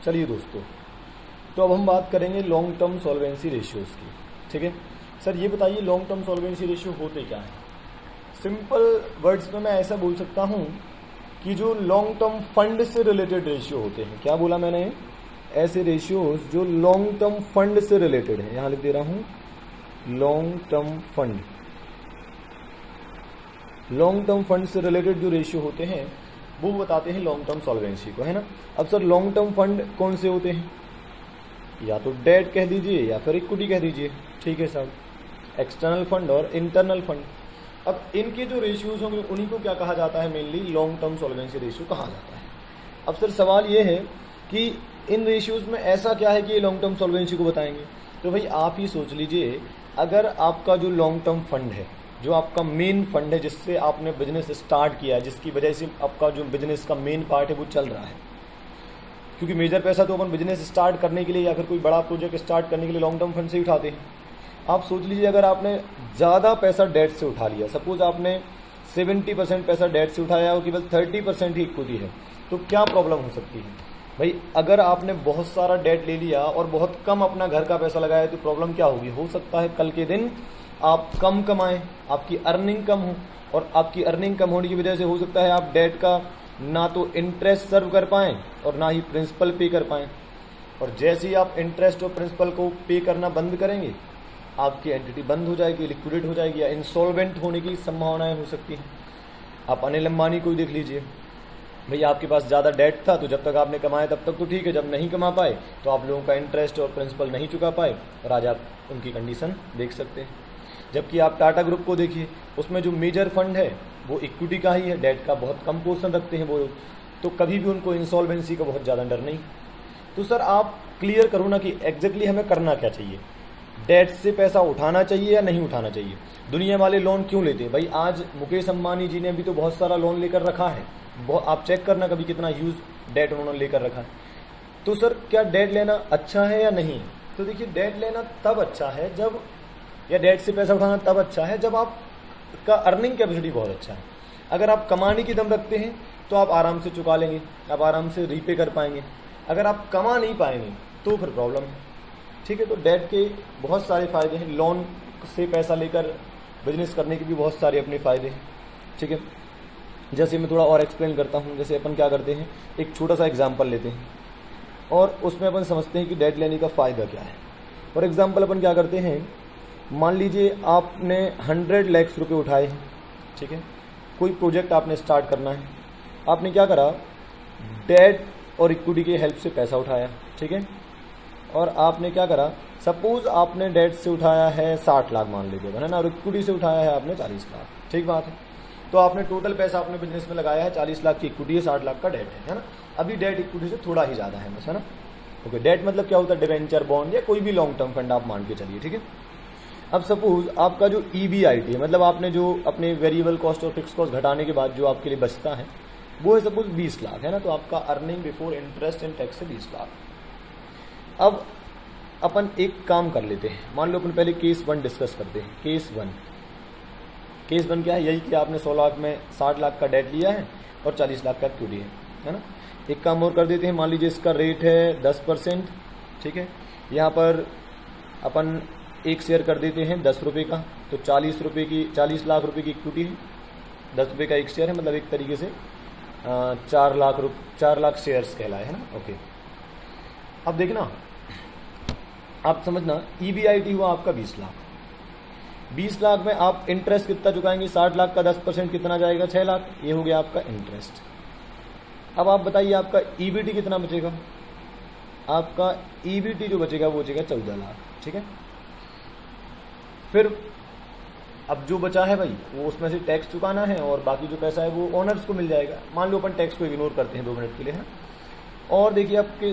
चलिए दोस्तों, तो अब हम बात करेंगे लॉन्ग टर्म सॉल्वेंसी रेशियोज की। ठीक है सर, ये बताइए लॉन्ग टर्म सॉल्वेंसी रेशियो होते क्या है। सिंपल वर्ड्स में मैं ऐसा बोल सकता हूँ कि जो लॉन्ग टर्म फंड से रिलेटेड रेशियो होते हैं, क्या बोला मैंने, ऐसे रेशियोज जो लॉन्ग टर्म फंड से रिलेटेड है, यहां लिख दे रहा हूं long term fund. Long term fund से रिलेटेड जो रेशियो होते हैं वो बताते हैं लॉन्ग टर्म सॉल्वेंसी को, है ना। अब सर लॉन्ग टर्म फंड कौन से होते हैं, या तो डेट कह दीजिए या फिर इक्विटी कह दीजिए। ठीक है साहब, एक्सटर्नल फंड और इंटरनल फंड। अब इनके जो रेशियोज होंगे उन्हीं को क्या कहा जाता है, mainly long term solvency ratio कहा जाता है। अब सर सवाल ये है कि इन रेशियोज में ऐसा क्या है कि ये लॉन्ग टर्म सॉल्वेंसी को बताएंगे। तो भाई आप ही सोच लीजिए, अगर आपका जो लॉन्ग टर्म फंड है, जो आपका मेन फंड है जिससे आपने बिजनेस स्टार्ट किया है, जिसकी वजह से आपका जो बिजनेस का मेन पार्ट है वो चल रहा है, क्योंकि मेजर पैसा तो अपन बिजनेस स्टार्ट करने के लिए या फिर कोई बड़ा प्रोजेक्ट स्टार्ट करने के लिए लॉन्ग टर्म फंड से ही उठाते हैं। आप सोच लीजिए, अगर आपने ज़्यादा पैसा डेट से उठा लिया, सपोज आपने 70% पैसा डेट से उठाया और केवल 30% ही इक्विटी है, तो क्या प्रॉब्लम हो सकती है भाई। अगर आपने बहुत सारा डेट ले लिया और बहुत कम अपना घर का पैसा लगाया तो प्रॉब्लम क्या होगी, हो सकता है कल के दिन आप कम कमाएं, आपकी अर्निंग कम हो, और आपकी अर्निंग कम होने की वजह से हो सकता है आप डेट का ना तो इंटरेस्ट सर्व कर पाएं और ना ही प्रिंसिपल पे कर पाएं। और जैसे ही आप इंटरेस्ट और प्रिंसिपल को पे करना बंद करेंगे, आपकी एंटिटी बंद हो जाएगी, लिक्विडेट हो जाएगी, या इंसॉल्वेंट होने की संभावनाएं हो सकती हैं। आप अनिल अंबानी को ही देख लीजिए, भैया आपके पास ज़्यादा डेट था तो जब तक आपने कमाया तब तक तो ठीक है, जब नहीं कमा पाए तो आप लोगों का इंटरेस्ट और प्रिंसिपल नहीं चुका पाए और आज आप उनकी कंडीशन देख सकते हैं। जबकि आप टाटा ग्रुप को देखिए, उसमें जो मेजर फंड है वो इक्विटी का ही है, डेट का बहुत कम पोर्शन रखते हैं वो, तो कभी भी उनको इंसॉल्वेंसी का बहुत ज़्यादा डर नहीं। तो सर आप क्लियर करो ना कि एग्जैक्टली हमें करना क्या चाहिए, डेट से पैसा उठाना चाहिए या नहीं उठाना चाहिए। दुनिया वाले लोन क्यों लेते हैं भाई, आज मुकेश अंबानी जी ने भी तो बहुत सारा लोन लेकर रखा है, आप चेक करना कभी कितना ह्यूज डेट उन्होंने लेकर रखा है। तो सर क्या डेट लेना अच्छा है या नहीं, तो देखिए डेट लेना तब अच्छा है जब, या डेट से पैसा उठाना तब अच्छा है जब आपका अर्निंग कैपेसिटी बहुत अच्छा है। अगर आप कमाने की दम रखते हैं तो आप आराम से चुका लेंगे, आप आराम से रीपे कर पाएंगे। अगर आप कमा नहीं पाएंगे तो फिर प्रॉब्लम है। ठीक है, तो डेट के बहुत सारे फायदे हैं, लोन से पैसा लेकर बिजनेस करने के भी बहुत सारे अपने फायदे हैं। ठीक है, जैसे मैं थोड़ा और एक्सप्लेन करता हूँ। जैसे अपन क्या करते हैं, एक छोटा सा एग्जांपल लेते हैं और उसमें अपन समझते हैं कि डेट लेने का फ़ायदा क्या है। फॉर एग्जांपल अपन क्या करते हैं, मान लीजिए आपने 100 लाख रुपए उठाए हैं। ठीक है, कोई प्रोजेक्ट आपने स्टार्ट करना है, आपने क्या करा, डेट और इक्विटी की हेल्प से पैसा उठाया। ठीक है, और आपने क्या करा, सपोज आपने डेट से उठाया है 60 लाख मान लीजिए, है ना, और इक्विटी से उठाया है आपने 40 लाख। ठीक बात है, तो आपने टोटल पैसा अपने बिजनेस में लगाया है, 40 लाख की इक्विटी है, 60 लाख का डेट है ना। अभी डेट इक्विटी से थोड़ा ही ज़्यादा है बस, है ना। ओके, डेट मतलब क्या होता है, डिवेंचर, बॉन्ड या कोई भी लॉन्ग टर्म फंड आप मान के चलिए। ठीक है, अब सपोज आपका जो EBIT है, मतलब आपने जो अपने वेरिएबल कॉस्ट और फिक्स कॉस्ट घटाने के बाद जो आपके लिए बचता है वो है सपोज 20 लाख, है ना। तो आपका earning before interest and tax है 20 लाख। अब अपन एक काम कर लेते हैं, मान लो अपन पहले केस 1 डिस्कस करते हैं। केस वन क्या है, यही कि आपने 100 लाख में 60 लाख का डेट लिया है और 40 लाख का इक्विटी है ना। एक काम और कर देते हैं, मान लीजिए इसका रेट है 10%। ठीक है, यहाँ पर अपन एक शेयर कर देते हैं 10 रुपये का, तो 40 लाख रुपए की इक्विटी है, 10 रुपये का एक शेयर है, मतलब एक तरीके से 4 लाख शेयर्स कहलाए, है ना। ओके, अब देखना, आप समझना, EBIT हुआ आपका 20 लाख। 20 लाख में आप इंटरेस्ट कितना चुकाएंगे, 60 लाख का 10% कितना जाएगा, 6 लाख। ये हो गया आपका इंटरेस्ट। अब आप बताइए आपका EBT कितना बचेगा, आपका EBT जो बचेगा वो बचेगा 14 लाख। ठीक है, फिर अब जो बचा है भाई वो उसमें से टैक्स चुकाना है और बाकी जो पैसा है वो ओनर्स को मिल जाएगा। मान लो अपन टैक्स को इग्नोर करते हैं 2 मिनट के लिए, है। और देखिए आपके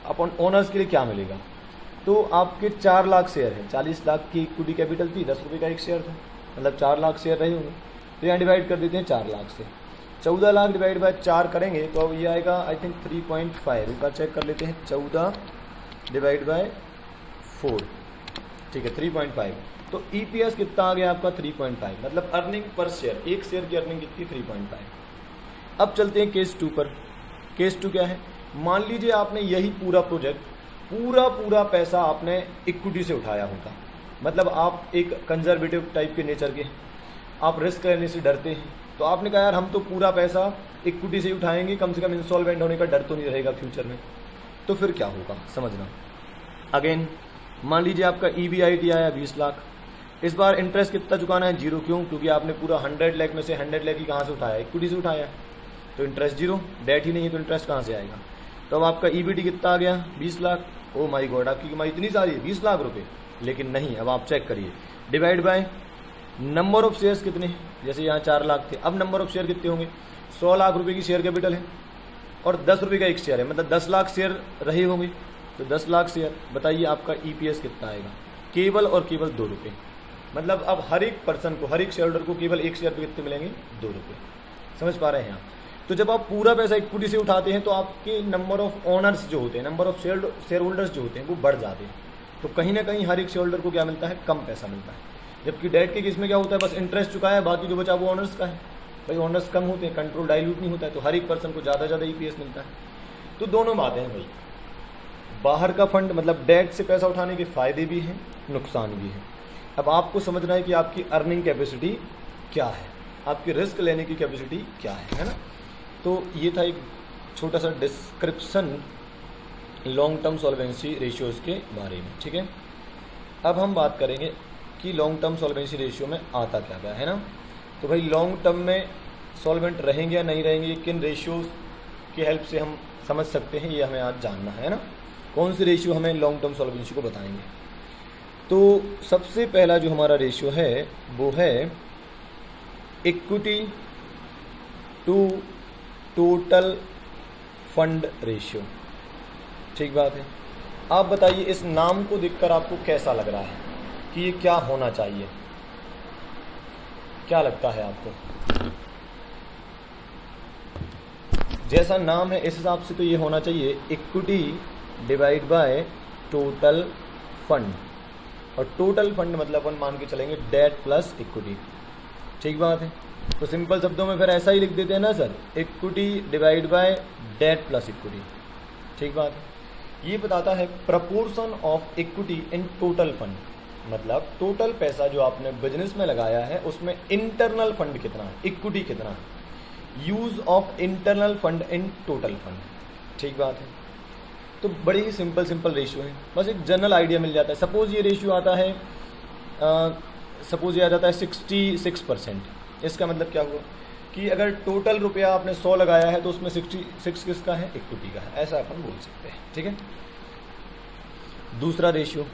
अपन ओनर्स के लिए क्या मिलेगा, तो आपके 4 लाख शेयर है, 40 लाख की इक्विटी कैपिटल थी, 10 रुपये का एक शेयर था, मतलब 4 लाख शेयर रहे होंगे। तो यहाँ डिवाइड कर देते हैं 4 लाख से, 14 लाख डिवाइड बाय 4 करेंगे तो अब ये आएगा आई थिंक 3.5। इसका चेक कर लेते हैं, 14 डिवाइड बाय 4, ठीक है 3.5। तो EPS कितना आ गया आपका 3.5, मतलब अर्निंग पर शेयर, एक शेयर की अर्निंग कितनी 3.5। अब चलते हैं केस 2 पर। केस 2 क्या है, मान लीजिए आपने यही पूरा प्रोजेक्ट पूरा पैसा आपने इक्विटी से उठाया होता, मतलब आप एक कंजर्वेटिव टाइप के नेचर के, आप रिस्क लेने से डरते हैं, तो आपने कहा यार हम तो पूरा पैसा इक्विटी से ही उठाएंगे, कम से कम इंसॉल्वेंट होने का डर तो नहीं रहेगा फ्यूचर में। तो फिर क्या होगा समझना। अगेन मान लीजिए आपका EBIT आया 20 लाख, इस बार इंटरेस्ट कितना चुकाना है? 0। क्यों? क्योंकि आपने पूरा 100 लाख में से 100 लाख ही कहाँ से उठाया? इक्विटी से उठाया, तो इंटरेस्ट 0, डेट ही नहीं है तो इंटरेस्ट कहाँ से आएगा? तो अब आपका EBIT कितना आ गया? 20 लाख। ओ माई गॉड, आपकी कमाई इतनी सारी है 20 लाख रुपए। लेकिन नहीं, अब आप चेक करिए, divide by number of shares कितने हैं, जैसे यहाँ 4 लाख थे, अब नंबर ऑफ शेयर कितने होंगे? 100 लाख रुपए की शेयर कैपिटल है और 10 रुपये का एक शेयर है, मतलब 10 लाख शेयर रहे होंगे, तो 10 लाख शेयर, बताइए आपका EPS कितना आएगा? केवल और केवल 2 रुपये। मतलब अब हर एक पर्सन को, हर एक शेयर होल्डर को केवल एक शेयर पे कितने मिलेंगे? 2 रुपये। समझ पा रहे हैं आप? तो जब आप पूरा पैसा इक्विटी से उठाते हैं तो आपके नंबर ऑफ ओनर्स जो होते हैं, नंबर ऑफ शेयर होल्डर्स जो होते हैं वो बढ़ जाते हैं, तो कहीं ना कहीं हर एक शेयर होल्डर को क्या मिलता है? कम पैसा मिलता है। जबकि डेट के केस में क्या होता है? बस इंटरेस्ट चुकाया, बाकी जो बचा वो ओनर्स का है। भाई ओनर्स कम होते हैं, कंट्रोल डाइल्यूट नहीं होता है, तो हर एक पर्सन को ज़्यादा EPS मिलता है। तो दोनों बातें हैं भाई, बाहर का फंड मतलब डेट से पैसा उठाने के फायदे भी हैं, नुकसान भी हैं। अब आपको समझना है कि आपकी अर्निंग कैपेसिटी क्या है, आपकी रिस्क लेने की कैपेसिटी क्या है ना। तो ये था एक छोटा सा description long term solvency ratios के बारे में, ठीक है। अब हम बात करेंगे कि लॉन्ग टर्म सॉल्वेंसी रेशियो में आता क्या क्या है ना। तो भाई लॉन्ग टर्म में सॉल्वेंट रहेंगे या नहीं रहेंगे, किन रेशियोज़ की हेल्प से हम समझ सकते हैं, ये हमें आज जानना है ना। कौन सी रेशियो हमें लॉन्ग टर्म सॉल्वेंसी को बताएंगे? तो सबसे पहला जो हमारा रेशियो है वो है equity to total fund ratio. ठीक बात है। आप बताइए इस नाम को देखकर आपको कैसा लग रहा है कि ये क्या होना चाहिए? क्या लगता है आपको? जैसा नाम है इस हिसाब से तो ये होना चाहिए equity divide by total fund, और टोटल फंड मतलब अपन मान के चलेंगे डेट प्लस इक्विटी। ठीक बात है। तो सिंपल शब्दों में फिर ऐसा ही लिख देते हैं ना sir, equity divide by debt plus equity. ठीक बात है। ये बताता है proportion of equity in total fund, मतलब टोटल पैसा जो आपने बिजनेस में लगाया है उसमें इंटरनल फंड कितना है, इक्विटी कितना है, use of internal fund in total fund. ठीक बात है। तो बड़ी ही सिंपल रेशियो है, बस एक जनरल आइडिया मिल जाता है। सपोज ये रेशियो आता है, सपोज ये आ जाता है 66%। इसका मतलब क्या हुआ कि अगर टोटल रुपया आपने 100 लगाया है तो उसमें 66 किसका है? इक्विटी का है, ऐसा अपन बोल सकते हैं। ठीक है। दूसरा रेशियो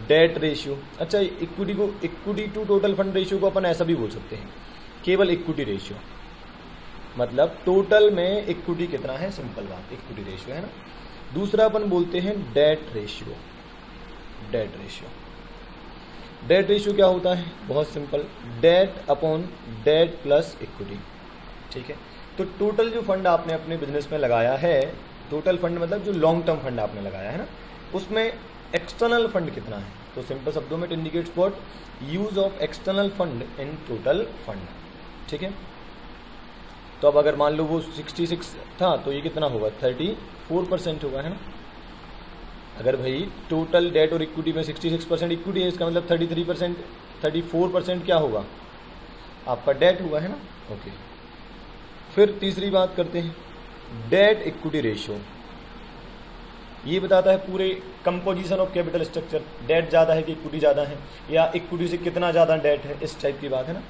डेट रेशियो। अच्छा, इक्विटी को, equity to total fund ratio को अपन ऐसा भी बोल सकते हैं, केवल इक्विटी रेशियो, मतलब टोटल में इक्विटी कितना है, सिंपल बात, इक्विटी रेशियो है ना। दूसरा अपन बोलते हैं debt ratio. Debt ratio, debt ratio क्या होता है? बहुत simple, debt upon debt plus equity. ठीक है। तो टोटल जो फंड आपने अपने बिजनेस में लगाया है, टोटल फंड मतलब जो लॉन्ग टर्म फंड आपने लगाया है ना, उसमें एक्सटर्नल फंड कितना है? तो सिंपल शब्दों में it indicates what? Use of external fund in total fund. ठीक है। तो अब अगर मान लो वो 66 था तो ये कितना होगा? 34% होगा, है ना। अगर भाई टोटल डेट और इक्विटी में 66% इक्विटी है, इसका मतलब 33%, 34% क्या होगा? आपका डेट हुआ, है ना। ओके। फिर तीसरी बात करते हैं, डेट इक्विटी रेशियो। ये बताता है पूरे composition of capital structure, debt ज़्यादा है कि इक्विटी ज़्यादा है, या इक्विटी से कितना ज़्यादा डेट है, इस टाइप की बात है ना।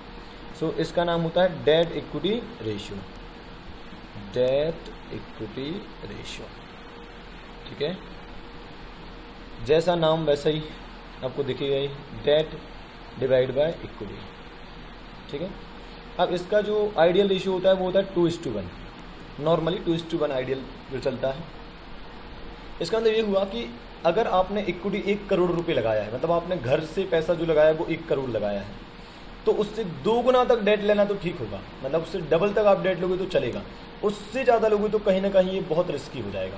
सो इसका नाम होता है debt equity ratio. Debt equity ratio. ठीक है। जैसा नाम वैसा ही आपको दिखेगा ही, डेट डिवाइड बाय इक्विटी। ठीक है। अब इसका जो आइडियल रेशियो होता है वो होता है 2:1। नॉर्मली 2:1 आइडियल जो चलता है। इसका मतलब ये हुआ कि अगर आपने इक्विटी 1 करोड़ रुपए लगाया है, मतलब आपने घर से पैसा जो लगाया है वो 1 करोड़ लगाया है, तो उससे 2 गुना तक डेट लेना तो ठीक होगा, मतलब उससे डबल तक आप डेट लोगे तो चलेगा। उससे ज़्यादा लोगे तो कहीं ना कहीं ये बहुत रिस्की हो जाएगा,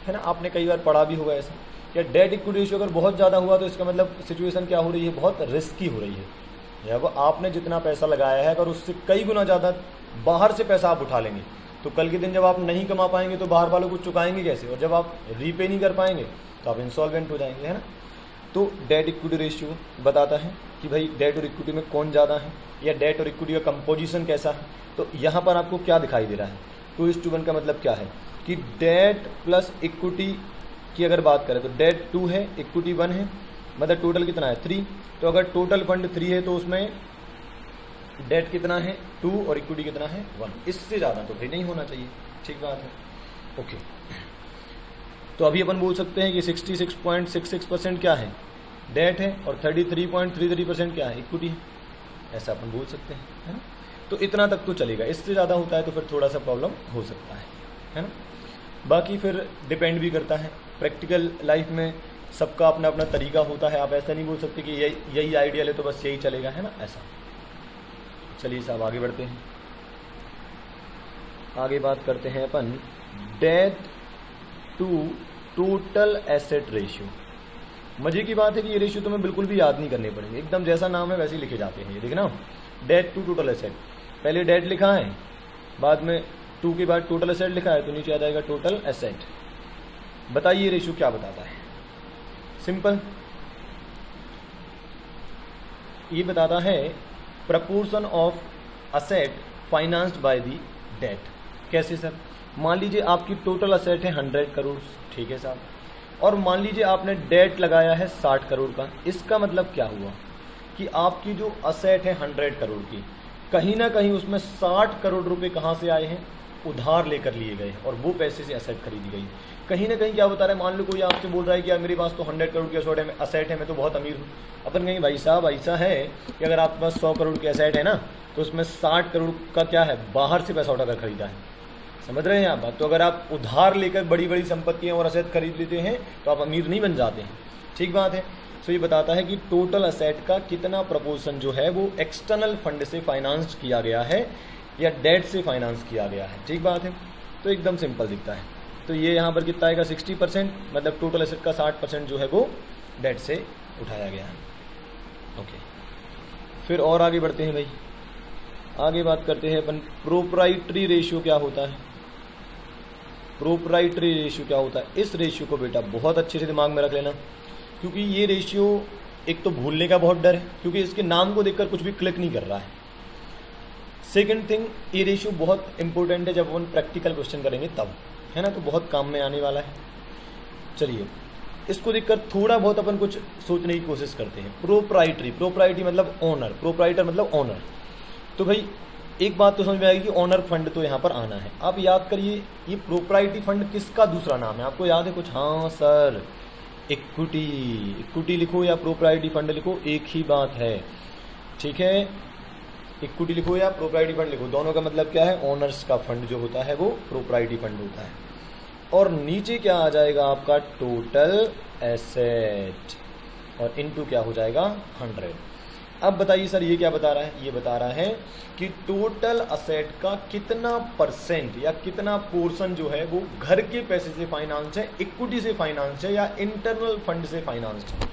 है ना। आपने कई बार पढ़ा भी होगा ऐसा, या डेट इक्विटी रेशियो अगर बहुत ज़्यादा हुआ तो इसका मतलब सिचुएशन क्या हो रही है? बहुत रिस्की हो रही है। जब आपने जितना पैसा लगाया है अगर उससे कई गुना ज़्यादा बाहर से पैसा आप उठा लेंगे तो कल के दिन जब आप नहीं कमा पाएंगे तो बाहर वालों को चुकाएंगे कैसे, और जब आप रीपे नहीं कर पाएंगे तो आप इंसॉल्वेंट हो जाएंगे, है ना। तो डेट इक्विटी रेशियो बताता है कि भाई डेट और इक्विटी में कौन ज़्यादा है, या डेट और इक्विटी का कंपोजिशन कैसा है। तो यहाँ पर आपको क्या दिखाई दे रहा है, 2:1 का मतलब क्या है कि डेट प्लस इक्विटी की अगर बात करें तो डेट 2 है, इक्विटी 1 है, मतलब टोटल कितना है 3। तो अगर टोटल फंड 3 है तो उसमें डेट कितना है 2 और इक्विटी कितना है 1। इससे ज़्यादा तो भाई नहीं होना चाहिए, ठीक बात है। ओके, तो अभी अपन बोल सकते हैं कि 66.66% क्या है डेट है और 33.33% क्या है इक्विटी है, ऐसा अपन बोल सकते हैं, है ना। तो इतना तक तो चलेगा, इससे ज़्यादा होता है तो फिर थोड़ा सा प्रॉब्लम हो सकता है ना। बाकी फिर डिपेंड भी करता है, प्रैक्टिकल लाइफ में सबका अपना अपना तरीका होता है। आप ऐसा नहीं बोल सकते कि यही आइडियल है तो बस यही चलेगा, है ना, ऐसा। चलिए साहब आगे बढ़ते हैं। आगे बात करते हैं अपन debt to total asset ratio. मजे की बात है कि ये रेशियो तुम्हें बिल्कुल भी याद नहीं करने पड़ेंगे, एकदम जैसा नाम है वैसे ही लिखे जाते हैं। ये देखना, डेट टू टोटल एसेट, पहले डेट लिखा है, बाद में 2 के बाद टोटल एसेट लिखा है, तो नीचे आ जाएगा टोटल एसेट। बताइए ये रेशियो क्या बताता है। सिंपल, ये बताता है proportion of asset financed by the debt. कैसे सर, मान लीजिए आपकी टोटल असेट है 100 करोड़, ठीक है साहब, और मान लीजिए आपने डेट लगाया है 60 करोड़ का। इसका मतलब क्या हुआ कि आपकी जो असेट है 100 करोड़ की, कहीं ना कहीं उसमें 60 करोड़ रुपए कहाँ से आए हैं, उधार लेकर लिए गए और वो पैसे से असेट खरीदी गई। कहीं ना कहीं क्या बता रहा है, मान लो कोई आपसे बोल रहा है कि यार मेरे पास तो 100 करोड़ की असेट है, मैं तो बहुत अमीर हूँ। अपन कहेंगे भाई साहब ऐसा है कि अगर आपके पास 100 करोड़ की असेट है ना, तो उसमें 60 करोड़ का क्या है, बाहर से पैसा उठाकर खरीदा है। समझ रहे हैं आप बात। तो अगर आप उधार लेकर बड़ी बड़ी संपत्तियां और असेट खरीद लेते हैं तो आप अमीर नहीं बन जाते हैं, ठीक बात है। तो ये बताता है कि टोटल असेट का कितना प्रपोर्शन जो है वो एक्सटर्नल फंड से फाइनेंस किया गया है या डेट से फाइनेंस किया गया है, ठीक बात है। तो एकदम सिंपल दिखता है। तो ये यहाँ पर कितना आएगा 60%, मतलब टोटल एसेट का 60% जो है वो डेट से उठाया गया है। ओके, फिर और आगे बढ़ते हैं भाई। आगे बात करते हैं अपन प्रोप्राइटरी रेशियो क्या होता है। प्रोप्राइटरी रेशियो क्या होता है, इस रेशियो को बेटा बहुत अच्छे से दिमाग में रख लेना, क्योंकि ये रेशियो एक तो भूलने का बहुत डर है, क्योंकि इसके नाम को देखकर कुछ भी क्लिक नहीं कर रहा है। सेकंड थिंग, ये रेशियो बहुत इंपॉर्टेंट है जब अपन प्रैक्टिकल क्वेश्चन करेंगे तब, है ना, तो बहुत काम में आने वाला है। चलिए इसको देखकर थोड़ा बहुत अपन कुछ सोचने की कोशिश करते हैं। प्रोप्राइटरी मतलब ओनर, प्रोप्राइटर मतलब ओनर। तो भाई एक बात तो समझ में आएगी कि ओनर फंड तो यहाँ पर आना है। आप याद करिए ये प्रोप्राइटरी फंड किसका दूसरा नाम है, आपको याद है कुछ? हाँ सर, इक्विटी लिखो या प्रोप्राइटरी फंड लिखो, एक ही बात है, ठीक है। इक्विटी लिखो या प्रोप्राइटरी फंड लिखो, दोनों का मतलब क्या है, ओनर्स का फंड जो होता है वो प्रोप्राइटरी फंड होता है। और नीचे क्या आ जाएगा आपका, टोटल एसेट, और इनटू क्या हो जाएगा 100। अब बताइए सर ये क्या बता रहा है, ये बता रहा है कि टोटल असेट का कितना परसेंट या कितना पोर्शन जो है वो घर के पैसे से फाइनेंस है, इक्विटी से फाइनेंस है या इंटरनल फंड से फाइनेंस है,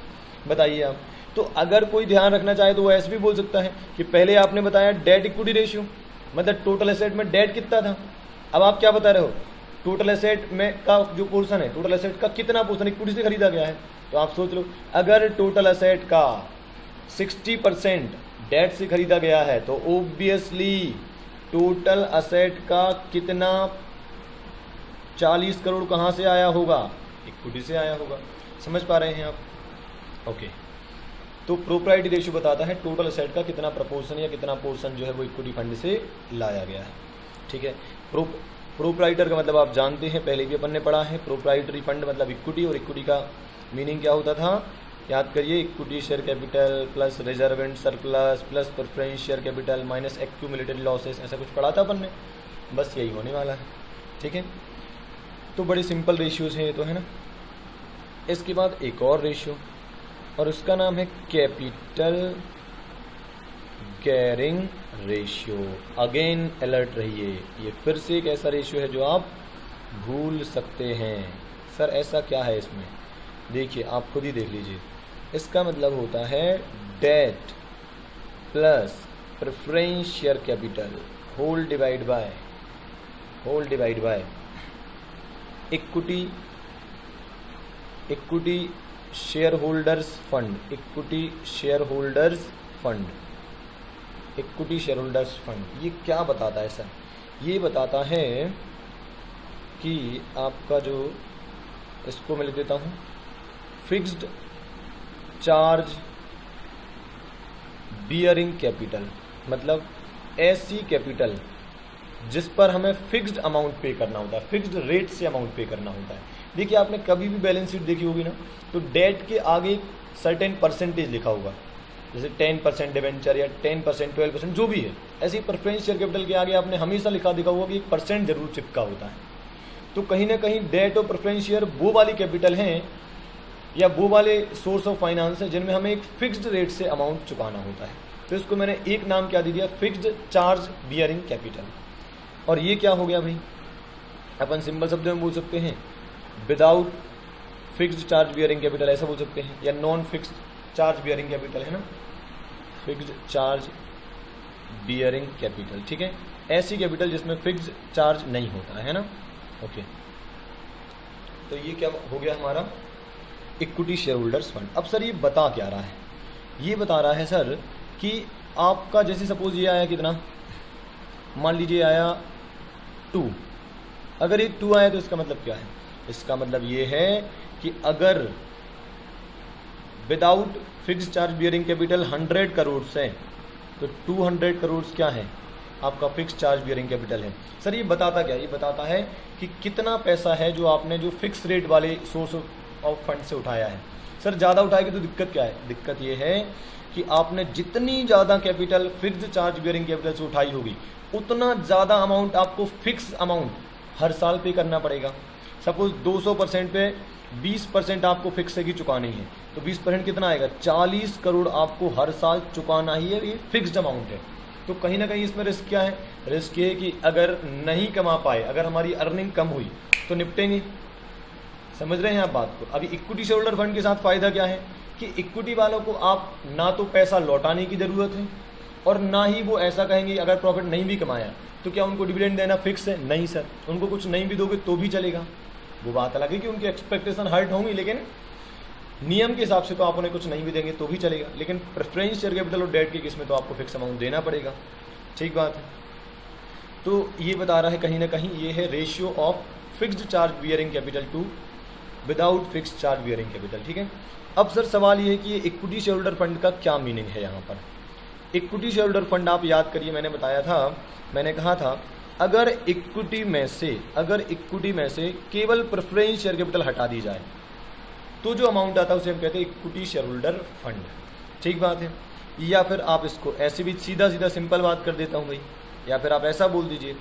बताइए आप। तो अगर कोई ध्यान रखना चाहे तो वो ऐसे भी बोल सकता है कि पहले आपने बताया डेट इक्विटी रेशियो, मतलब टोटल एसेट में डेट कितना था, अब आप क्या बता रहे हो, टोटल एसेट में का जो पोर्शन है, टोटल एसेट का कितना पोर्शन इक्विटी से खरीदा गया है। तो आप सोच लो, अगर टोटल एसेट का 60% डेट से खरीदा गया है तो ऑब्वियसली टोटल एसेट का कितना 40 करोड़ कहाँ से आया होगा, इक्विटी से आया होगा। समझ पा रहे हैं आप? ओके, तो प्रोप्राइटरी रेशियो बताता है टोटल एसेट का कितना प्रपोर्शन या कितना पोर्शन जो है वो इक्विटी फंड से लाया गया है, ठीक है। प्रोप्राइटर का मतलब आप जानते हैं, पहले भी अपन ने पढ़ा है। प्रोप्राइटरी फंड मतलब इक्विटी, और इक्विटी का मीनिंग क्या होता था, याद करिए, equity share capital plus reserve and surplus plus preference share capital minus accumulated losses, ऐसा कुछ पढ़ा था अपन ने, बस यही होने वाला है, ठीक है। तो बड़े सिंपल रेशियोज हैं ये तो, है ना। इसके बाद एक और रेशियो, और उसका नाम है capital gearing ratio. Again alert रहिए, ये फिर से एक ऐसा रेशियो है जो आप भूल सकते हैं। सर ऐसा क्या है इसमें, देखिए आप खुद ही देख लीजिए। इसका मतलब होता है debt plus preference share capital whole divide by whole divide by equity shareholders fund, equity shareholders fund. ये क्या बताता है सर? ये बताता है कि आपका जो, इसको मैं लिख देता हूं, फिक्स्ड चार्ज बियरिंग कैपिटल, मतलब ऐसी कैपिटल जिस पर हमें फिक्स्ड अमाउंट पे करना होता है, फिक्स्ड रेट से अमाउंट पे करना होता है। देखिए आपने कभी भी बैलेंस शीट देखी होगी ना, तो डेट के आगे एक सर्टेन परसेंटेज लिखा होगा, जैसे 10% डिवेंचर या 10%, 12%, जो भी है। ऐसे ही प्रेफरेंस शेयर कैपिटल के आगे आपने हमेशा लिखा दिखा होगा कि 1% जरूर चिपका होता है। तो कहीं ना कहीं डेट और प्रेफरेंस शेयर वो वाली कैपिटल हैं या वो वाले सोर्स ऑफ फाइनेंस हैं जिनमें हमें एक फिक्स्ड रेट से अमाउंट चुकाना होता है। तो इसको मैंने एक नाम क्या दे दिया, फिक्स्ड चार्ज बियरिंग कैपिटल। और ये क्या हो गया भाई, अपन सिंपल शब्द में बोल सकते हैं without fixed charge bearing capital, ऐसा बोल सकते हैं, या non fixed charge bearing capital, है ना, फिक्स्ड चार्ज बियरिंग कैपिटल। ठीक है, ऐसी कैपिटल जिसमें फिक्स्ड चार्ज नहीं होता है ना। ओके, तो ये क्या हो गया हमारा इक्विटी शेयर होल्डर्स फंड। अब सर ये बता क्या रहा है? ये बता रहा है सर कि आपका जैसे सपोज ये आया कितना, मान लीजिए आया 2। अगर ये 2 आया तो इसका मतलब क्या है? इसका मतलब ये है कि अगर without fixed charge bearing capital 100 crore है तो 200 करोड़ क्या है, आपका फिक्स्ड चार्ज बियरिंग कैपिटल है। सर ये बताता क्या? ये बताता है कि कितना पैसा है जो आपने जो फिक्स रेट वाले सोर्स ऑफ फंड से उठाया है। सर ज़्यादा उठाएगी तो दिक्कत क्या है? दिक्कत ये है कि आपने जितनी ज़्यादा capital fixed charge bearing capital से उठाई होगी उतना ज़्यादा अमाउंट आपको फिक्स अमाउंट हर साल पे करना पड़ेगा। सपोज 200% पे 20% आपको फिक्स की चुकानी है, तो 20% कितना आएगा, 40 करोड़ आपको हर साल चुकाना ही है। ये फिक्स्ड अमाउंट है। तो कहीं ना कहीं इसमें रिस्क क्या है? रिस्क ये कि अगर नहीं कमा पाए, अगर हमारी अर्निंग कम हुई तो निपटेंगे। समझ रहे हैं आप बात को? अभी इक्विटी शेयर होल्डर फंड के साथ फायदा क्या है कि इक्विटी वालों को आप ना तो पैसा लौटाने की जरूरत है और ना ही वो ऐसा कहेंगे अगर प्रॉफिट नहीं भी कमाया तो क्या उनको डिविडेंड देना फिक्स है? नहीं सर, उनको कुछ नहीं भी दोगे तो भी चलेगा। वो बात अलग है कि उनकी एक्सपेक्टेशन हर्ट होंगी, लेकिन नियम के हिसाब से तो आप उन्हें कुछ नहीं भी देंगे तो भी चलेगा। लेकिन प्रेफरेंस शेयर कैपिटल और डेट के केस में तो आपको फिक्स अमाउंट देना पड़ेगा। ठीक बात है। तो ये बता रहा है कहीं ना कहीं ये है ratio of fixed charge bearing capital to without fixed charge bearing capital. ठीक है। अब सर सवाल ये है कि ये इक्विटी शेयर होल्डर फंड का क्या मीनिंग है यहाँ पर? इक्विटी शेयर होल्डर फंड आप याद करिए, मैंने बताया था, मैंने कहा था अगर इक्विटी में से केवल प्रेफरेंस शेयर कैपिटल हटा दी जाए तो जो अमाउंट आता है उसे हम कहते हैं इक्विटी शेयर होल्डर फंड। ठीक बात है। या फिर आप इसको ऐसे भी सीधा सीधा सिंपल बात कर देता हूं भाई, या फिर आप ऐसा बोल दीजिए,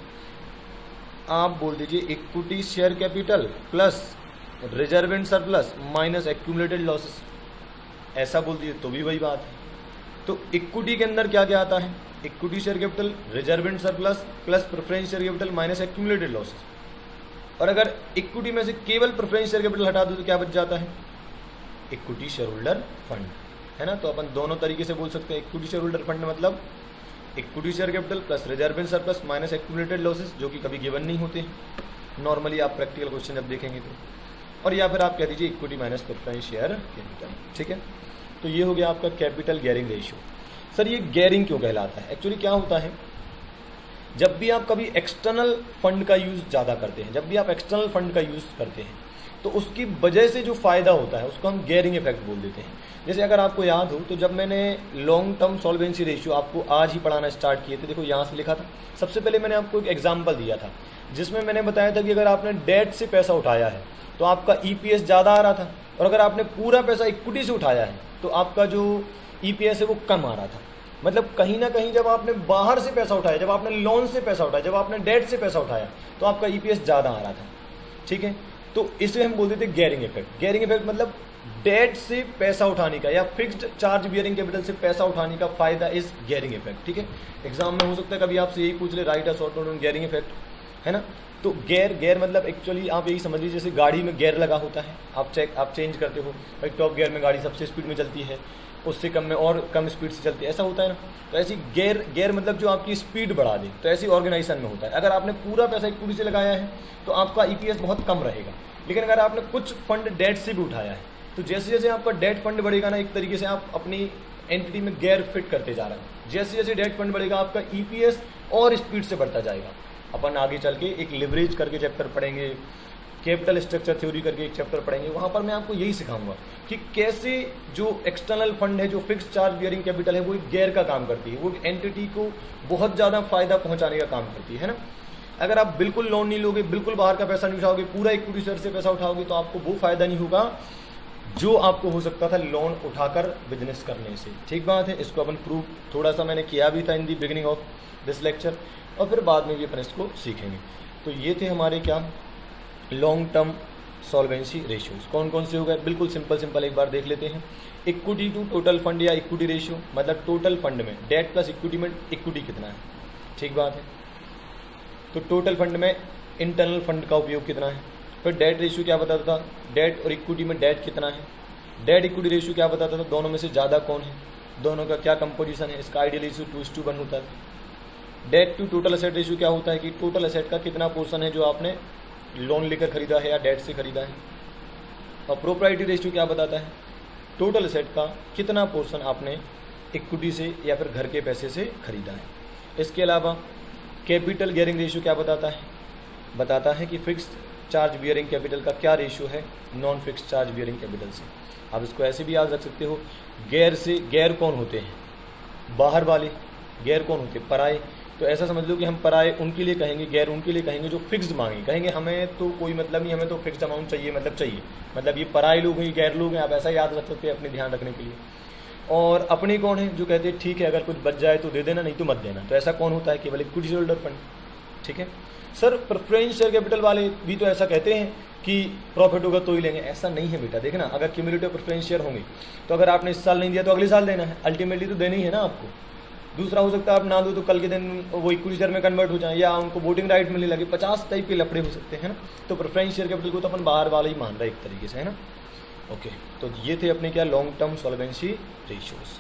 आप बोल दीजिए equity share capital plus reserve and surplus minus accumulated losses, ऐसा बोल दीजिए तो भी वही बात है। तो इक्विटी के अंदर क्या क्या आता है? Equity share capital, reserve and surplus plus preference share capital minus accumulated losses. और अगर इक्विटी में से केवल प्रेफरेंस शेयर कैपिटल हटा दो तो क्या बच जाता है? इक्विटी शेयर होल्डर फंड, है ना। तो अपन दोनों तरीके से बोल सकते हैं। इक्विटी शेयर होल्डर फंड मतलब equity share capital plus reserve and surplus minus accumulated losses, जो कि कभी गिवन नहीं होते नॉर्मली, आप प्रैक्टिकल क्वेश्चन जब देखेंगे तो। और या फिर आप कह दीजिए equity minus preference share capital. ठीक है। तो ये हो गया आपका कैपिटल गेयरिंग रेशियो। सर ये गेयरिंग क्यों कहलाता है? एक्चुअली क्या होता है, जब भी आप कभी एक्सटर्नल फंड का यूज ज़्यादा करते हैं, जब भी आप एक्सटर्नल फंड का यूज करते हैं तो उसकी वजह से जो फायदा होता है उसको हम गेयरिंग इफेक्ट बोल देते हैं। जैसे अगर आपको याद हो तो जब मैंने लॉन्ग टर्म सॉल्वेंसी रेशियो आपको आज ही पढ़ाना स्टार्ट किए थे, देखो यहाँ से लिखा था। सबसे पहले मैंने आपको एक एग्जाम्पल दिया था जिसमें मैंने बताया था कि अगर आपने डेट से पैसा उठाया है तो आपका ईपीएस ज़्यादा आ रहा था, और अगर आपने पूरा पैसा इक्विटी से उठाया है तो आपका जो ईपीएस है वो कम आ रहा था। मतलब कहीं ना कहीं जब आपने बाहर से पैसा उठाया, जब आपने लोन से पैसा उठाया, जब आपने डेट से पैसा उठाया तो आपका ईपीएस ज़्यादा आ रहा था। ठीक है। तो इसे हम बोलते थे गेयरिंग इफेक्ट। गेयरिंग इफेक्ट मतलब डेट से पैसा उठाने का या फिक्स्ड चार्ज बियरिंग कैपिटल से पैसा उठाने का फायदा इज गेयरिंग इफेक्ट। ठीक है। एग्जाम में हो सकता है कभी आपसे यही पूछ ले, right a short note on gearing effect, है ना। तो गेयर मतलब एक्चुअली आप यही समझ लीजिए जैसे गाड़ी में गेयर लगा होता है, आप चेंज करते हो, भाई टॉप गियर में गाड़ी सबसे स्पीड में चलती है, उससे कम में और कम स्पीड से चलती है, ऐसा होता है ना। तो ऐसी गेयर मतलब जो आपकी स्पीड बढ़ा दे, तो ऐसी ऑर्गेनाइजेशन में होता है। अगर आपने पूरा पैसा इक्विटी से लगाया है तो आपका ईपीएस बहुत कम रहेगा, लेकिन अगर आपने कुछ फंड डेट से भी उठाया है तो जैसे जैसे आपका डेट फंड बढ़ेगा ना, एक तरीके से आप अपनी एंटिटी में गेयर फिट करते जा रहे हैं। जैसे जैसे डेट फंड बढ़ेगा आपका ईपीएस और स्पीड से बढ़ता जाएगा। अपन आगे चल के एक लिवरेज करके चैप्टर पढ़ेंगे, कैपिटल स्ट्रक्चर थ्योरी करके एक चैप्टर पढ़ेंगे, वहां पर मैं आपको यही सिखाऊंगा कि कैसे जो एक्सटर्नल फंड है, जो फिक्स्ड चार्ज बियरिंग कैपिटल है, वो एक गेयर का काम करती है, वो एंटिटी को बहुत ज़्यादा फायदा पहुंचाने का काम करती है ना। अगर आप बिल्कुल लोन नहीं लोगे, बिल्कुल बाहर का पैसा नहीं उठाओगे, पूरा इक्विटी शेयर से पैसा उठाओगे, तो आपको वो फायदा नहीं होगा जो आपको हो सकता था लोन उठाकर बिजनेस करने से। ठीक बात है, इसको अपन प्रूव थोड़ा सा मैंने किया भी था in the beginning of this lecture, और फिर बाद में भी अपन इसको सीखेंगे। तो ये थे हमारे क्या लॉन्ग टर्म सॉल्वेंसी रेशियोज। कौन कौन से हो गए, बिल्कुल सिंपल एक बार देख लेते हैं। इक्विटी टू टोटल फंड या इक्विटी रेशियो, मतलब टोटल फंड में डेट प्लस इक्विटी में इक्विटी कितना है। ठीक बात है, तो टोटल फंड में इंटरनल फंड का उपयोग कितना है। फिर डेट रेशियो क्या बताता था, डेट और इक्विटी में डेट कितना है। डेट इक्विटी रेशियो क्या बताता था, दोनों में से ज़्यादा कौन है, दोनों का क्या कंपोजिशन है। इसका आइडियल रेशियो 2:1 होता है। Debt to total asset ratio क्या होता है कि टोटल असेट का कितना पोर्शन है जो आपने लोन लेकर खरीदा है या डेट से खरीदा है। और प्रोप्राइटी रेशियो क्या बताता है, टोटल असेट का कितना पोर्शन आपने इक्विटी से या फिर घर के पैसे से खरीदा है। इसके अलावा कैपिटल गियरिंग रेशियो क्या बताता है कि फिक्स्ड चार्ज बियरिंग कैपिटल का क्या रेशियो है non fixed charge bearing capital से। आप इसको ऐसे भी याद रख सकते हो, गैर कौन होते हैं, बाहर वाले। गैर कौन होते हैं, पराए। तो ऐसा समझ लो कि हम पराए उनके लिए कहेंगे, गैर उनके लिए कहेंगे जो फिक्स्ड मांगे, कहेंगे हमें तो कोई मतलब नहीं, हमें तो फिक्स्ड अमाउंट चाहिए, मतलब ये पराए लोग हैं, गैर लोग हैं। आप ऐसा याद रख सकते हैं अपने ध्यान रखने के लिए। और अपने कौन है, जो कहते हैं ठीक है अगर कुछ बच जाए तो दे देना, नहीं तो मत देना। तो ऐसा कौन होता है, केवल इक्विटी होल्डर फंड। ठीक है सर, प्रेफरेंस शेयर कैपिटल वाले भी तो ऐसा कहते हैं कि प्रॉफिट होगा तो ही लेंगे। ऐसा नहीं है बेटा, देखना अगर क्यूमुलेटिव प्रेफरेंस शेयर होंगे तो अगर आपने इस साल नहीं दिया तो अगले साल देना है, अल्टीमेटली तो देना ही है ना आपको। दूसरा हो सकता है आप ना दो तो कल के दिन वो इक्विटी शेयर में कन्वर्ट हो जाए या उनको वोटिंग राइट मिलने लगे, 50 टाइप के लफड़े हो सकते हैं ना। तो प्रेफरेंस शेयर कैपिटल को तो अपन बाहर वाला ही मान रहा है एक तरीके से, है ना। ओके, तो ये थे अपने क्या लॉन्ग टर्म सॉल्वेंसी रेशियोज।